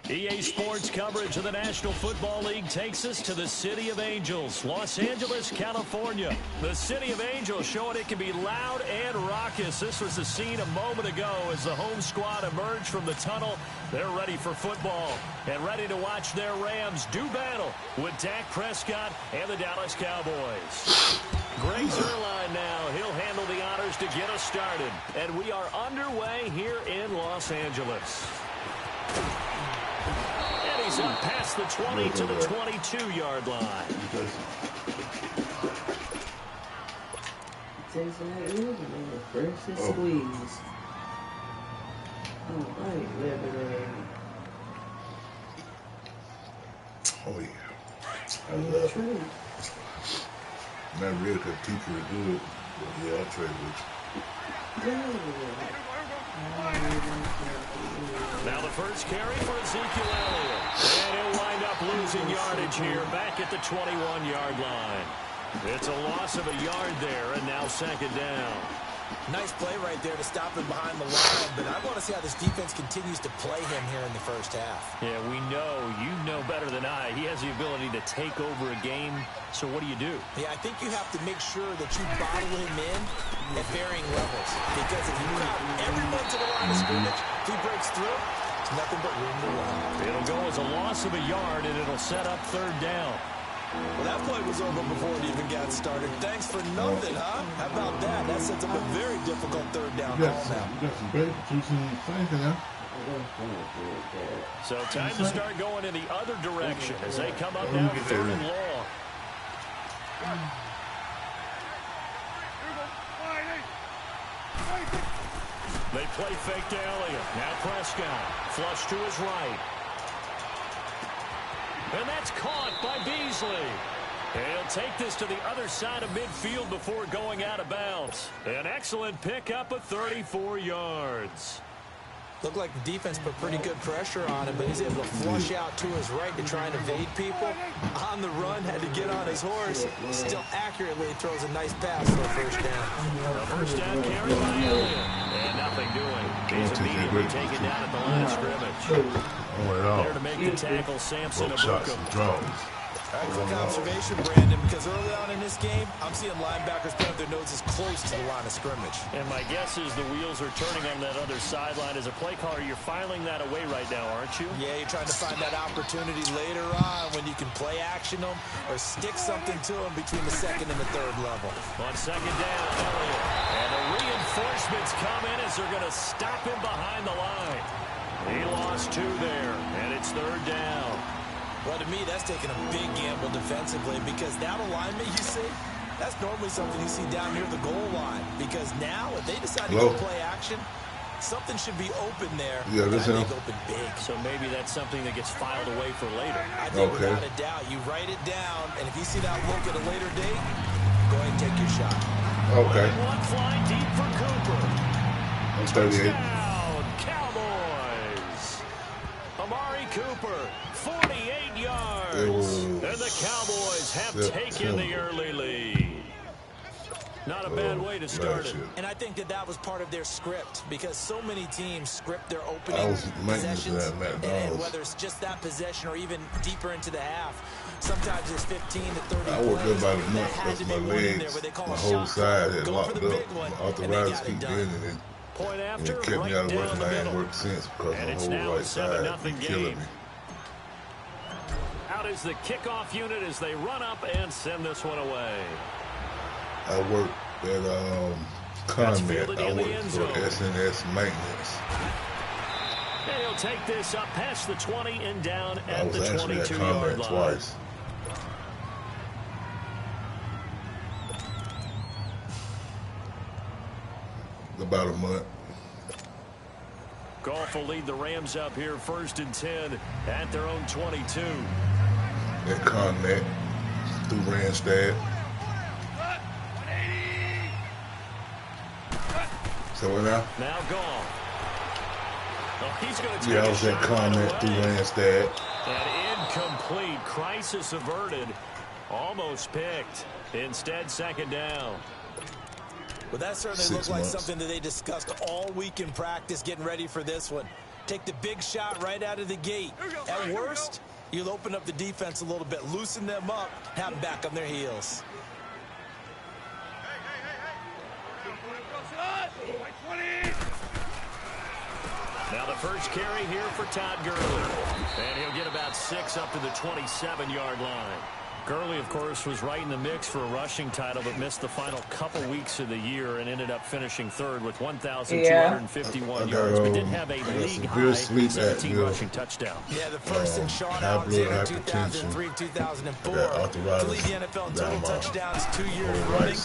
EA Sports coverage of the National Football League takes us to the City of Angels, Los Angeles, California. The City of Angels showing it can be loud and raucous. This was the scene a moment ago as the home squad emerged from the tunnel. They're ready for football and ready to watch their Rams do battle with Dak Prescott and the Dallas Cowboys. Greg Zuerlein now. He'll handle the honors to get us started. And we are underway here in Los Angeles. He's up past the 20 to the 22-yard line. First and squeeze. All right, Lebanon. Oh, yeah. I love it. Not really because teacher is good. But yeah, I'll trade with you. Now the first carry for Ezekiel Elliott. And he'll wind up losing yardage here back at the 21-yard line. It's a loss of a yard there, and now second down. Nice play right there to stop him behind the line, but I want to see how this defense continues to play him here in the first half. Yeah, we know. You know better than I. He has the ability to take over a game, so what do you do? Yeah, I think you have to make sure that you bottle him in at varying levels, because if you crowd everyone to the line of scrimmage, if he breaks through, it's nothing but room to run. It'll go as a loss of a yard, and it'll set up third down. Well, that play was over before it even got started. Thanks for nothing, huh? How about that? That sets up a very difficult third down call now. You got some great juicy things in there. So time to start going in the other direction as they come up now third and long. They play fake to Elliott. Now Prescott. Flush to his right. And that's caught by Beasley. He'll take this to the other side of midfield before going out of bounds. An excellent pickup of 34 yards. Looked like the defense put pretty good pressure on him, but he's able to flush out to his right to try and evade people. On the run, had to get on his horse. Still accurately throws a nice pass for a first down. The first down carry by Elliott. And nothing doing. He's immediately taken down at the line of scrimmage. There to make the tackle, Samson Abuka. Quick observation, Brandon, because early on in this game, I'm seeing linebackers put their noses close to the line of scrimmage. And my guess is the wheels are turning on that other sideline. As a play caller, you're filing that away right now, aren't you? Yeah, you're trying to find that opportunity later on when you can play action them or stick something to them between the second and the third level. On second down, Elliott. And the reinforcements come in as they're going to stop him behind the line. He lost two there, and it's third down. Well, to me, that's taking a big gamble defensively because that alignment you see, that's normally something you see down near the goal line. Because now, if they decide to go play action, something should be open there. Yeah, this is open big. So maybe that's something that gets filed away for later. I think without a doubt, you write it down, and if you see that look at a later date, go ahead and take your shot. Okay. One fly deep for Cooper. I'm 38. Touchdown, Cowboys. Amari Cooper, 48 yards. And the Cowboys have taken the early lead. Not a bad way to start it. And I think that was part of their script because so many teams script their opening possessions. And whether it's just that possession or even deeper into the half, sometimes it's 15 to 30 I worked there about a month because my legs, my whole side had locked up. Arthritis keep getting it. Point after, and it kept me out of work, and I ain't worked since because my whole right side been killing me. Out is the kickoff unit as they run up and send this one away. I work at ConMed. I work for SNS Maintenance. And he'll take this up past the 20 and down at the 22-yard line. Twice. About a month. Goff will lead the Rams up here first and 10 at their own 22. At ConMed. Through Randstad. So what now? Now gone. Oh, he's going to take I was that comment through Randstad. An incomplete. Crisis averted. Almost picked. Instead, second down. Well, that certainly looked like something that they discussed all week in practice, getting ready for this one. Take the big shot right out of the gate. At worst, you'll open up the defense a little bit, loosen them up, have them back on their heels. Now the first carry here for Todd Gurley. And he'll get about 6 up to the 27-yard line. Gurley, of course, was right in the mix for a rushing title, but missed the final couple weeks of the year and ended up finishing third with 1,251 yards, but did have a league-high 17 rushing touchdown. Yeah, the first in shot-outs in 2003, 2004. To lead the NFL in total touchdowns 2 years running.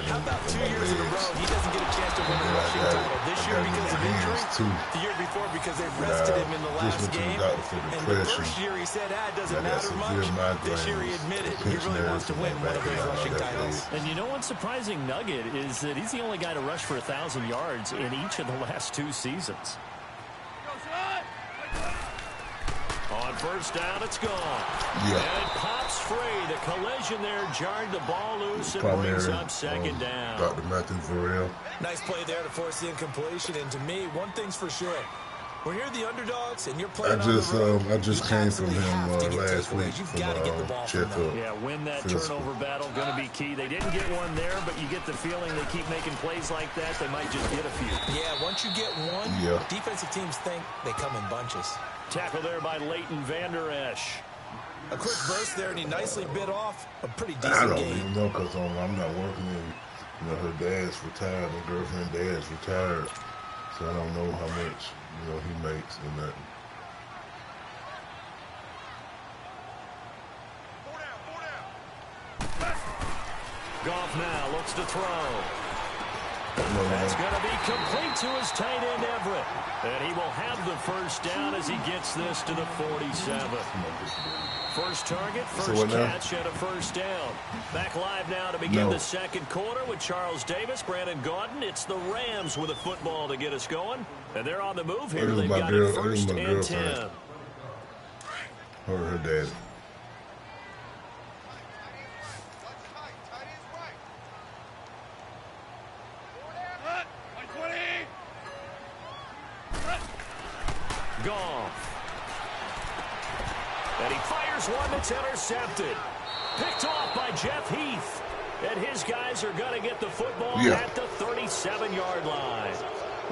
How about 2 years in a row? He doesn't get a chance to win a rushing title this year because of injury. The year before because they rested him in the last game. And the first year he said, it doesn't matter much. This year he admitted he really wants to win one of those rushing titles. And you know one surprising nugget is that he's the only guy to rush for 1,000 yards in each of the last 2 seasons. On first down, it's gone. And it pops free. The collision there jarred the ball loose and brings up second down. Dr. Matthew Varel. Nice play there to force the incompletion. And to me, one thing's for sure. When you're the underdogs and you're playing I just came from him last week from Sheffield. Yeah, win that turnover battle, going to be key. They didn't get one there, but you get the feeling they keep making plays like that. They might just get a few. Yeah, once you get one, defensive teams think they come in bunches. Tackle there by Leighton Vander Esch. A quick burst there, and he nicely bit off a pretty decent game. I don't game. even know because I'm not working. Her dad's retired. My girlfriend's dad's retired. So I don't know how much he makes in that. Goff now looks to throw. That's going to be complete to his tight end Everett. And he will have the first down as he gets this to the 47. First target, first catch, and a first down. Back live now to begin the second quarter with Charles Davis, Brandon Gaudin. It's the Rams with a football to get us going. And they're on the move here. They've got it first and 10. Her dad. Goff. And he fires one that's intercepted. Picked off by Jeff Heath. And his guys are going to get the football at the 37-yard line.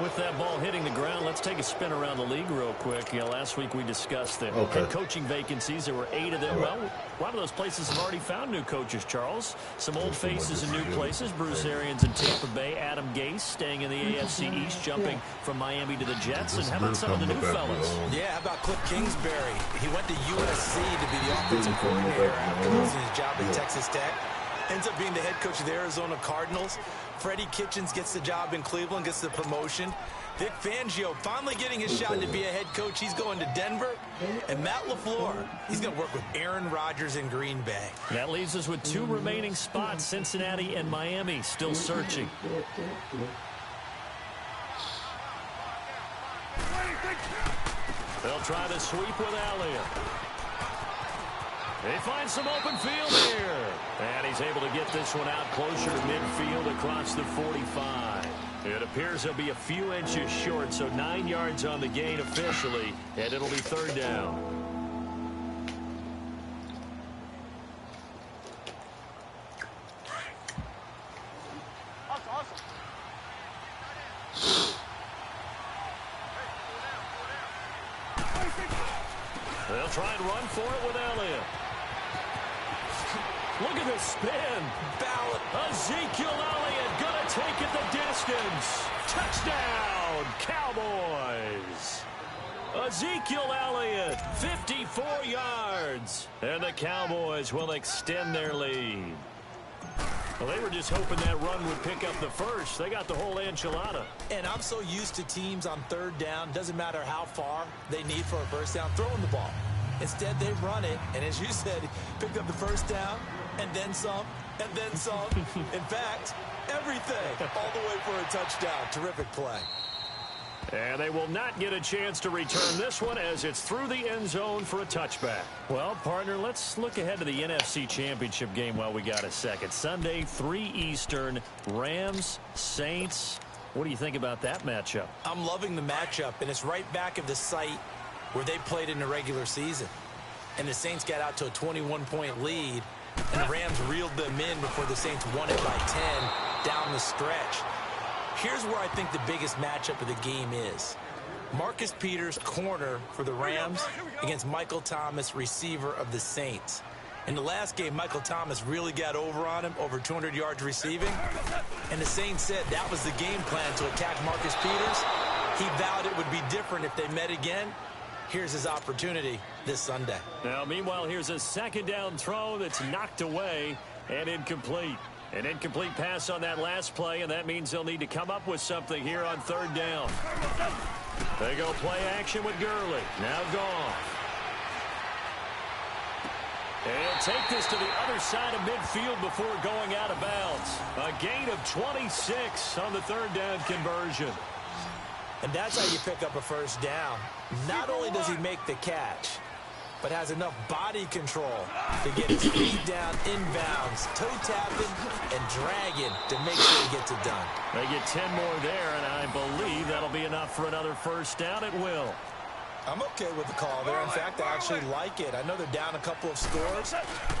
With that ball hitting the ground, let's take a spin around the league real quick. Last week we discussed the head coaching vacancies. There were 8 of them. Well, a lot of those places have already found new coaches, Charles. Some old faces in new places. Bruce Arians in Tampa Bay. Adam Gase staying in the AFC East, jumping from Miami to the Jets. And how about some of the new fellas? Yeah, how about Cliff Kingsbury? He went to USC to be the offensive coordinator after losing his job at Texas Tech. Ends up being the head coach of the Arizona Cardinals. Freddie Kitchens gets the job in Cleveland, gets the promotion. Vic Fangio finally getting his shot to be a head coach. He's going to Denver. And Matt LaFleur, he's going to work with Aaron Rodgers in Green Bay. That leaves us with 2 remaining spots, Cincinnati and Miami, still searching. They'll try the sweep with Elliott. They find some open field here. And he's able to get this one out closer to midfield across the 45. It appears he'll be a few inches short, so 9 yards on the gain officially, and it'll be third down. They'll try and run for it with Elliott. Look at the spin. Ballot. Ezekiel Elliott going to take it the distance. Touchdown, Cowboys. Ezekiel Elliott, 54 yards. And the Cowboys will extend their lead. Well, they were just hoping that run would pick up the first. They got the whole enchilada. And I'm so used to teams on third down, doesn't matter how far they need for a first down, throwing the ball. Instead, they run it, and as you said, picked up the first down, and then some, and then some. In fact, everything, all the way for a touchdown. Terrific play. And they will not get a chance to return this one as it's through the end zone for a touchback. Well, partner, let's look ahead to the NFC Championship game while we got a second. Sunday, 3 Eastern, Rams, Saints. What do you think about that matchup? I'm loving the matchup, and it's right back of the site where they played in the regular season. And the Saints got out to a 21-point lead, and the Rams reeled them in before the Saints won it by 10 down the stretch. Here's where I think the biggest matchup of the game is. Marcus Peters, corner for the Rams, against Michael Thomas, receiver of the Saints. In the last game, Michael Thomas really got over on him, over 200 yards receiving. And the Saints said that was the game plan to attack Marcus Peters. He vowed it would be different if they met again. Here's his opportunity this Sunday. Now, meanwhile, here's a second down throw that's knocked away and incomplete. An incomplete pass on that last play, and that means they'll need to come up with something here on third down. They go play action with Gurley. Now gone. And take this to the other side of midfield before going out of bounds. A gain of 26 on the third down conversion. And that's how you pick up a first down. Not only does he make the catch, but has enough body control to get his feet down inbounds, toe tapping and dragging to make sure he gets it done. They get 10 more there, and I believe that'll be enough for another first down. It will. I'm okay with the call there. In fact, I actually like it. I know they're down a couple of scores,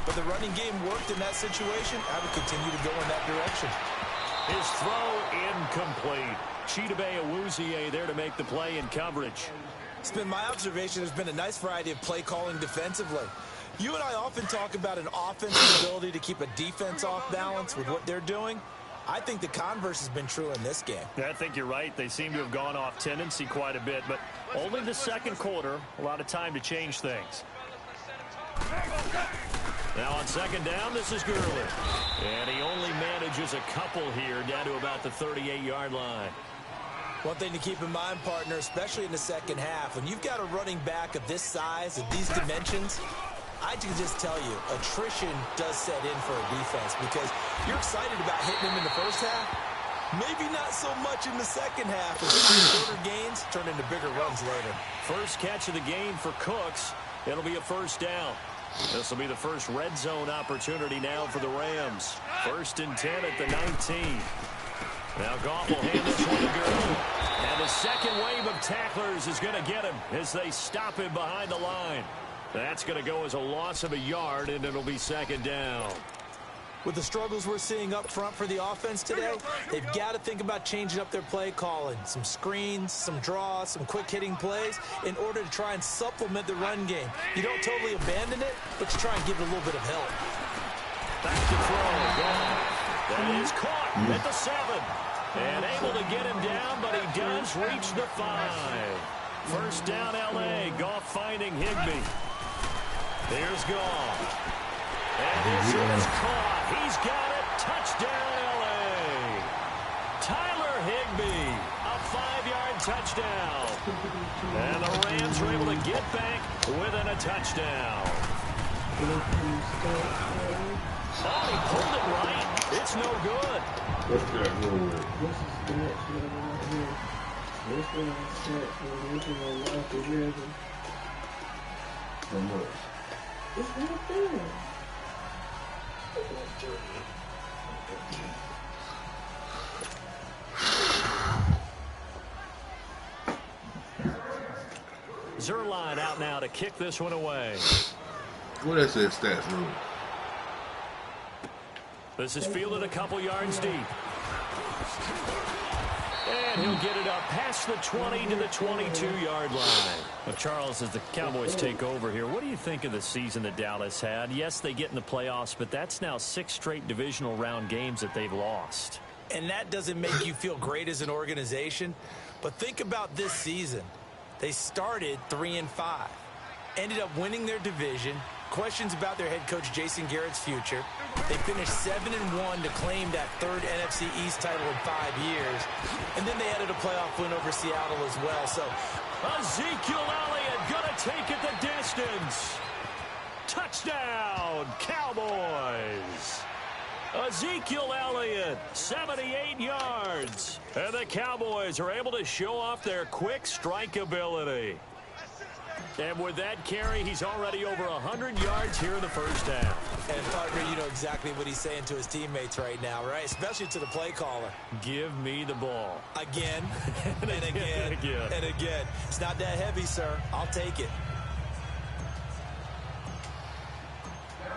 but the running game worked in that situation. I would continue to go in that direction. His throw incomplete. Chidobe Awuzie there to make the play in coverage. It's been my observation there's been a nice variety of play calling defensively. You and I often talk about an offensive ability to keep a defense off balance with what they're doing. I think the converse has been true in this game. I think you're right. They seem to have gone off tendency quite a bit, but only the second quarter, a lot of time to change things. Now on second down, this is Gurley. And he only manages a couple here down to about the 38-yard line. One thing to keep in mind, partner, especially in the second half, when you've got a running back of this size, of these dimensions, I can just tell you, attrition does set in for a defense because you're excited about hitting him in the first half. Maybe not so much in the second half as shorter gains turn into bigger runs later. First catch of the game for Cooks. It'll be a first down. This will be the first red zone opportunity now for the Rams. 1st and 10 at the 19. Now Goff will hand this one to Gurley. And the second wave of tacklers is going to get him as they stop him behind the line. That's going to go as a loss of a yard, and it'll be second down. With the struggles we're seeing up front for the offense today, they've got to think about changing up their play calling. Some screens, some draws, some quick-hitting plays in order to try and supplement the run game. You don't totally abandon it, but you try and give it a little bit of help. Back to throw. Goff. That is caught at the 7. And able to get him down, but he does reach the 5. First down, L.A. Goff finding Higbee. Here's Goff. And this is caught. He's got it. Touchdown, L.A. Tyler Higbee, a 5-yard touchdown. And the Rams are able to get back within a touchdown. Oh, he pulled it right. It's no good. What's that rule? This is the next one right here. This one I set for this one I like to hear them. How much? It's right there. Zerline out now to kick this one away. What is that stats rule? This is fielded a couple yards deep. And he'll get it up past the 20 to the 22-yard line. Well, Charles, as the Cowboys take over here, what do you think of the season that Dallas had? Yes, they get in the playoffs, but that's now 6 straight divisional round games that they've lost. And that doesn't make you feel great as an organization. But think about this season. They started 3-5, ended up winning their division. Questions about their head coach Jason Garrett's future. They finished 7-1 to claim that 3rd NFC East title in 5 years. And then they added a playoff win over Seattle as well. So Ezekiel Elliott going to take it the distance. Touchdown, Cowboys. Ezekiel Elliott, 78 yards. And the Cowboys are able to show off their quick strike ability. And with that carry, he's already over 100 yards here in the first half. And, partner, you know exactly what he's saying to his teammates right now, right? Especially to the play caller. Give me the ball. Again, and again, and again. It's not that heavy, sir. I'll take it.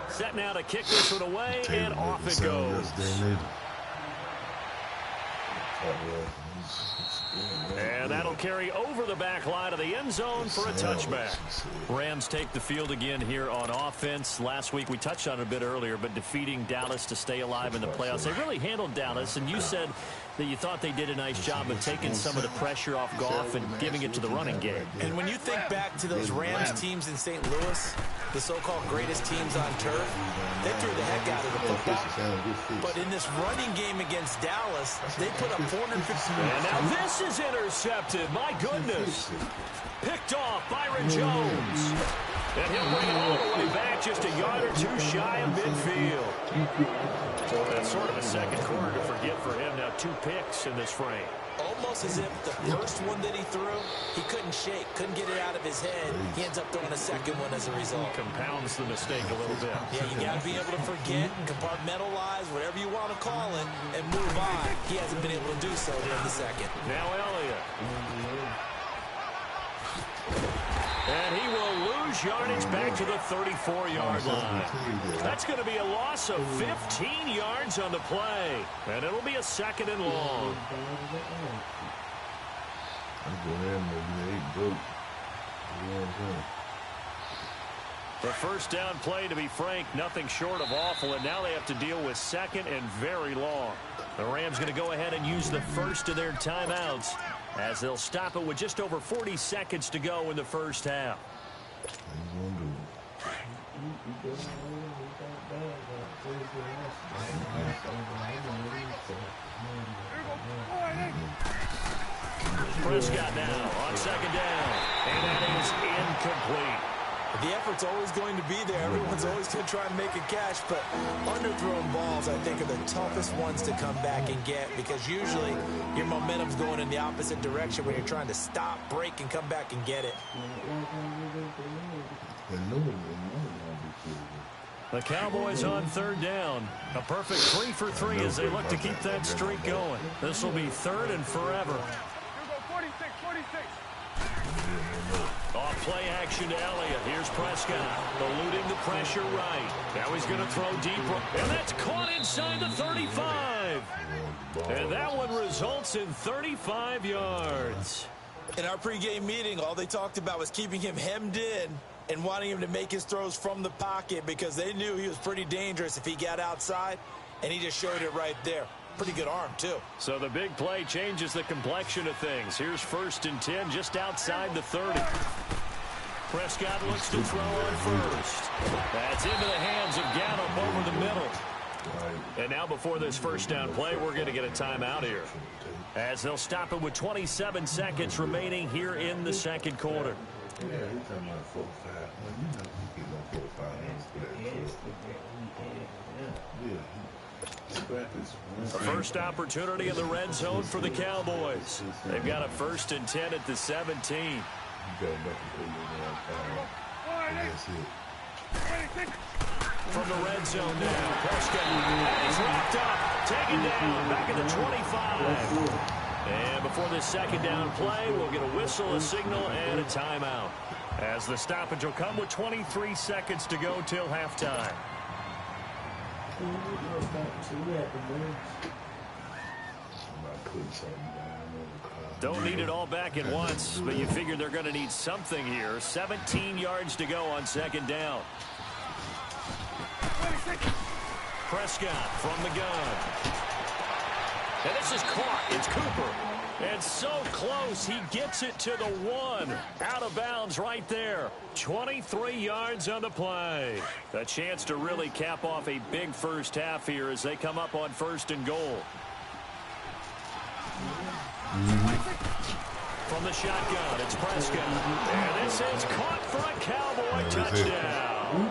Set now to kick this one away, and off it goes. And that'll carry over the back line of the end zone for a touchback. Rams take the field again here on offense. Last week we touched on it a bit earlier, but defeating Dallas to stay alive in the playoffs. They really handled Dallas, and you said that you thought they did a nice job of taking some of the pressure off Goff and giving it to the running game. And when you think back to those Rams teams in St. Louis, the so-called greatest teams on turf, they threw the heck out of the football. But in this running game against Dallas, they put up 450. And now this is intercepted. My goodness. Picked off Byron Jones. And he'll bring it all the way back just a yard or two shy of midfield. That's sort of a second quarter to forget for him. Now 2 picks in this frame. Almost as if the first one that he threw, he couldn't shake, couldn't get it out of his head. He ends up throwing a second one as a result. Compounds the mistake a little bit. Yeah, you got to be able to forget and compartmentalize, whatever you want to call it, and move on. He hasn't been able to do so here in the second. Now Elliott. And he will lose yardage back to the 34-yard line. That's going to be a loss of 15 yards on the play. And it'll be a second and long. The first down play, to be frank, nothing short of awful, and now they have to deal with second and very long. The Rams going to go ahead and use the first of their timeouts as they'll stop it with just over 40 seconds to go in the first half. Prescott now on second down, and that is incomplete. The effort's always going to be there. Everyone's always going to try and make a catch, but underthrown balls, I think, are the toughest ones to come back and get because usually your momentum's going in the opposite direction when you're trying to stop, break, and come back and get it. The Cowboys on third down. A perfect 3 for 3 as they look to keep that streak going. This will be third and forever. Off play action to Elliott. Here's Prescott, eluding the pressure right. Now he's going to throw deep, and that's caught inside the 35. And that one results in 35 yards. In our pregame meeting, all they talked about was keeping him hemmed in and wanting him to make his throws from the pocket because they knew he was pretty dangerous if he got outside, and he just showed it right there. Pretty good arm, too. So the big play changes the complexion of things. Here's 1st and 10 just outside the 30. Prescott looks to throw on first. That's into the hands of Gallup over the middle. And now before this first down play, we're going to get a timeout here, as they'll stop it with 27 seconds remaining here in the second quarter. The first opportunity in the red zone for the Cowboys. They've got a 1st and 10 at the 17. From the red zone now, Prescott is locked up, taken down, back at the 25. And before this second down play, we'll get a whistle, a signal, and a timeout, as the stoppage will come with 23 seconds to go till halftime. Don't need it all back at once, but you figure they're going to need something here. 17 yards to go on second down. Prescott from the gun. And this is caught. It's Cooper. And so close, he gets it to the 1. Out of bounds right there. 23 yards on the play. A chance to really cap off a big first half here as they come up on 1st and goal. from the shotgun. It's Prescott. And this is caught for a Cowboy touchdown.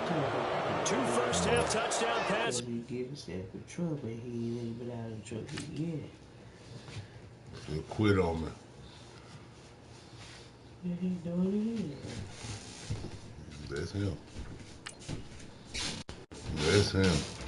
2 first-half touchdown passes. He gave himself a trouble. He ain't been out of trouble yet. He'll quit on me. Yeah, he doing it. That's him. That's him.